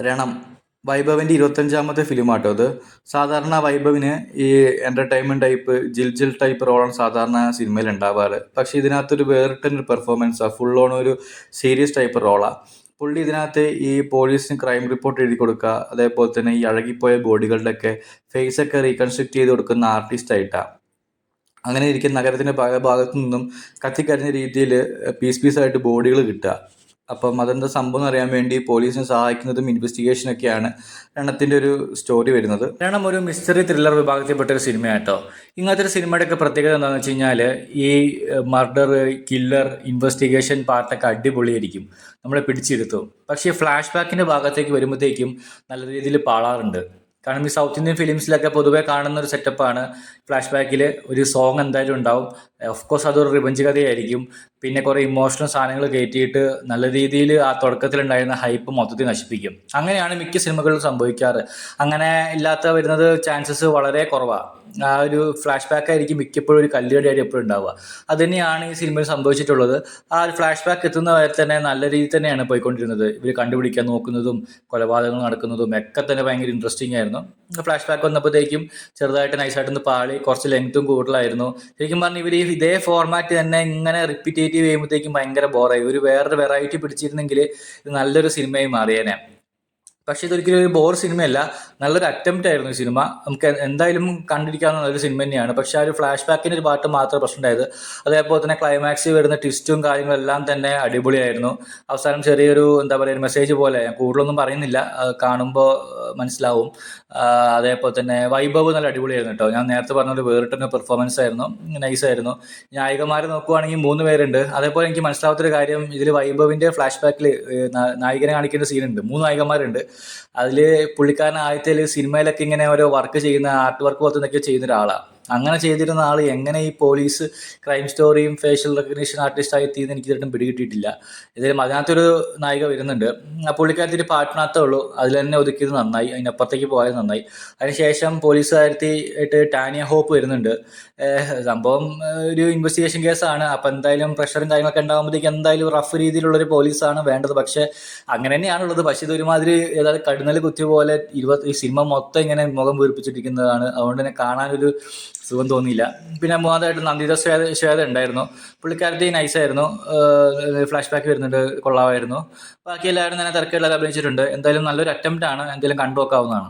രണം വൈഭവിൻ്റെ 25ാമത്തെ ഫിലിമാട്ടോ അത്. സാധാരണ വൈഭവിന് ഈ എൻ്റർടൈൻമെൻറ്റ് ടൈപ്പ് ജിൽ ടൈപ്പ് റോളാണ് സാധാരണ സിനിമയിൽ ഉണ്ടാവാറ്. പക്ഷേ ഇതിനകത്തൊരു വേറിട്ടൊരു പെർഫോമൻസാണ്. ഫുൾ ഓൺ ഒരു സീരിയസ് ടൈപ്പ് റോളാണ്. പുള്ളി ഇതിനകത്ത് ഈ പോലീസിന് ക്രൈം റിപ്പോർട്ട് എഴുതി കൊടുക്കുക, അതേപോലെ തന്നെ ഈ അഴകിപ്പോയ ബോഡികളുടെയൊക്കെ ഫേസൊക്കെ റീകൺസ്ട്രക്ട് ചെയ്ത് കൊടുക്കുന്ന ആർട്ടിസ്റ്റായിട്ടാണ്. അങ്ങനെ ഇരിക്കുന്ന നഗരത്തിൻ്റെ പല ഭാഗത്തു നിന്നും കത്തിക്കരിഞ്ഞ രീതിയിൽ പീസായിട്ട് ബോഡികൾ കിട്ടുക. അപ്പം അതെന്താ സംഭവം എന്ന് അറിയാൻ വേണ്ടി പോലീസിനെ സഹായിക്കുന്നതും ഇൻവെസ്റ്റിഗേഷനൊക്കെയാണ് രണത്തിൻ്റെ ഒരു സ്റ്റോറി വരുന്നത്. രണം ഒരു മിസ്റ്ററി ത്രില്ലർ വിഭാഗത്തിൽപ്പെട്ട ഒരു സിനിമയാട്ടോ. ഇങ്ങനത്തെ ഒരു സിനിമയുടെയൊക്കെ പ്രത്യേകത എന്താണെന്ന് വെച്ച് കഴിഞ്ഞാൽ ഈ മർഡർ, കില്ലർ, ഇൻവെസ്റ്റിഗേഷൻ പാർട്ടൊക്കെ അടിപൊളിയായിരിക്കും, നമ്മളെ പിടിച്ചിരുത്തും. പക്ഷേ ഫ്ലാഷ് ബാക്കിൻ്റെ ഭാഗത്തേക്ക് വരുമ്പോഴത്തേക്കും നല്ല രീതിയിൽ പാളാറുണ്ട്. കാരണം ഈ സൗത്ത് ഇന്ത്യൻ ഫിലിംസിലൊക്കെ പൊതുവേ കാണുന്ന ഒരു സെറ്റപ്പാണ്. ഫ്ലാഷ് ബാക്കിൽ ഒരു സോങ് എന്തായാലും ഉണ്ടാവും. ഓഫ് കോഴ്സ് അതൊരു റിവഞ്ച് കഥയായിരിക്കും. പിന്നെ കുറേ ഇമോഷണൽ സാധനങ്ങൾ കയറ്റിയിട്ട് നല്ല രീതിയിൽ ആ തുടക്കത്തിലുണ്ടായിരുന്ന ഹൈപ്പ് മൊത്തത്തിൽ നശിപ്പിക്കും. അങ്ങനെയാണ് മിക്ക സിനിമകളിലും സംഭവിക്കാറ്. അങ്ങനെ ഇല്ലാത്ത വരുന്നത് ചാൻസസ് വളരെ കുറവാണ്. ആ ഒരു ഫ്ലാഷ് ബാക്ക് ആയിരിക്കും മിക്കപ്പോഴും ഒരു കല്ലുകടിയായിട്ട് എപ്പോഴും ഉണ്ടാവുക. അത് തന്നെയാണ് ഈ സിനിമയിൽ സംഭവിച്ചിട്ടുള്ളത്. ആ ഒരു ഫ്ലാഷ് ബാക്ക് എത്തുന്ന വരെ തന്നെ നല്ല രീതിയിൽ തന്നെയാണ് പോയിക്കൊണ്ടിരുന്നത്. ഇവർ കണ്ടുപിടിക്കാൻ നോക്കുന്നതും കൊലപാതകങ്ങൾ നടക്കുന്നതും ഒക്കെ തന്നെ ഭയങ്കര ഇൻട്രസ്റ്റിംഗ് ആയിരുന്നു. ഫ്ലാഷ് ബാക്ക് വന്നപ്പോഴത്തേക്കും ചെറുതായിട്ട് നൈസായിട്ടൊന്ന് പാളി, കുറച്ച് ലെങ്ത്തും കൂടുതലായിരുന്നു. ശരിക്കും പറഞ്ഞാൽ ഇവർ ഇതേ ഫോർമാറ്റ് തന്നെ ഇങ്ങനെ റിപ്പീറ്റേറ്റീവ് ചെയ്യുമ്പോഴത്തേക്കും ഭയങ്കര ബോറായി. ഒരു വേറൊരു വെറൈറ്റി പിടിച്ചിരുന്നെങ്കിൽ ഇത് നല്ലൊരു സിനിമയായി മാറിയേനെ. പക്ഷേ ഇതൊരിക്കലും ഒരു ബോർ സിനിമയല്ല, നല്ലൊരു അറ്റംപ്റ്റ് ആയിരുന്നു ഈ സിനിമ. നമുക്ക് എന്തായാലും കണ്ടിരിക്കാവുന്ന നല്ലൊരു സിനിമ തന്നെയാണ്. പക്ഷേ ആ ഒരു ഫ്ലാഷ് ബാക്കിൻ്റെ ഒരു പാട്ട് മാത്രമേ പ്രശ്നമുണ്ടായത്. അതേപോലെ തന്നെ ക്ലൈമാക്സിൽ വരുന്ന ട്വിസ്റ്റും കാര്യങ്ങളെല്ലാം തന്നെ അടിപൊളിയായിരുന്നു. അവസാനം ചെറിയൊരു എന്താ പറയുക, ഒരു മെസ്സേജ് പോലെ, ഞാൻ കൂടുതലൊന്നും പറയുന്നില്ല, കാണുമ്പോൾ മനസ്സിലാവും. അതേപോലെ തന്നെ വൈഭവ് നല്ല അടിപൊളിയായിരുന്നു കേട്ടോ. ഞാൻ നേരത്തെ പറഞ്ഞൊരു വേറിട്ടൊരു പെർഫോമൻസ് ആയിരുന്നു, നൈസായിരുന്നു. നായികമാരെ നോക്കുവാണെങ്കിൽ 3 പേരുണ്ട്. അതേപോലെ എനിക്ക് മനസ്സിലാവാത്തൊരു കാര്യം, ഇതിൽ വൈഭവിൻ്റെ ഫ്ലാഷ് ബാക്കിൽ നായികനെ കാണിക്കുന്ന സീനുണ്ട്. 3 നായികമാരുണ്ട്. അതിൽ പുള്ളിക്കാരൻ ആദ്യത്തെ സിനിമയിലൊക്കെ ഇങ്ങനെ ഓരോ വർക്ക് ചെയ്യുന്ന ആർട്ട് വർക്ക് പോലത്തെ എന്തൊക്കെയോ ചെയ്യുന്ന ഒരാളാണ്. അങ്ങനെ ചെയ്തിരുന്ന ആൾ എങ്ങനെ ഈ പോലീസ് ക്രൈം സ്റ്റോറിയും ഫേഷ്യൽ റെക്കഗ്നീഷൻ ആർട്ടിസ്റ്റ് എത്തിയെന്ന് എനിക്ക് ഇതുവരെയും പിടികിട്ടിയിട്ടില്ല. ഇതിലും അതിനകത്തൊരു നായിക വരുന്നുണ്ട്. ആ പുള്ളിക്കാരത്തിൻ്റെ പാട്ടിനകത്തേ ഉള്ളൂ, അതിൽ തന്നെ ഒതുക്കിയത് നന്നായി, അതിനപ്പുറത്തേക്ക് പോയത് നന്നായി. അതിനുശേഷം പോലീസുകാരത്തി ആയിട്ട് ടാനിയ ഹോപ്പ് വരുന്നുണ്ട്. സംഭവം ഒരു ഇൻവെസ്റ്റിഗേഷൻ കേസാണ്. അപ്പം എന്തായാലും പ്രഷറും കാര്യങ്ങളൊക്കെ ഉണ്ടാകുമ്പോഴത്തേക്ക് എന്തായാലും റഫ് രീതിയിലുള്ളൊരു പോലീസാണ് വേണ്ടത്. പക്ഷേ അങ്ങനെ തന്നെയാണുള്ളത്. പക്ഷേ ഇതൊരുമാതിരി ഏതായാലും കടുന്നൽ കുത്തിയ പോലെ ഈ സിനിമ മൊത്തം ഇങ്ങനെ മുഖം വീർപ്പിച്ചിരിക്കുന്നതാണ്. അതുകൊണ്ട് തന്നെ കാണാനൊരു സുഖം തോന്നിയില്ല. പിന്നെ മൂന്നാമതായിട്ട് നന്ദിത ശ്വേത ഉണ്ടായിരുന്നു. പുള്ളിക്കാരത്തി നൈസായിരുന്നു. ഫ്ലാഷ് ബാക്ക് വരുന്നുണ്ട്, കൊള്ളാമായിരുന്നു. ബാക്കി എല്ലാവരും തന്നെ തിരക്കുകളിലൊക്കെ അഭിനയിച്ചിട്ടുണ്ട്. എന്തായാലും നല്ലൊരു അറ്റംപ്റ്റ് ആണ്, എന്തായാലും കണ്ടു നോക്കാവുന്നതാണ്.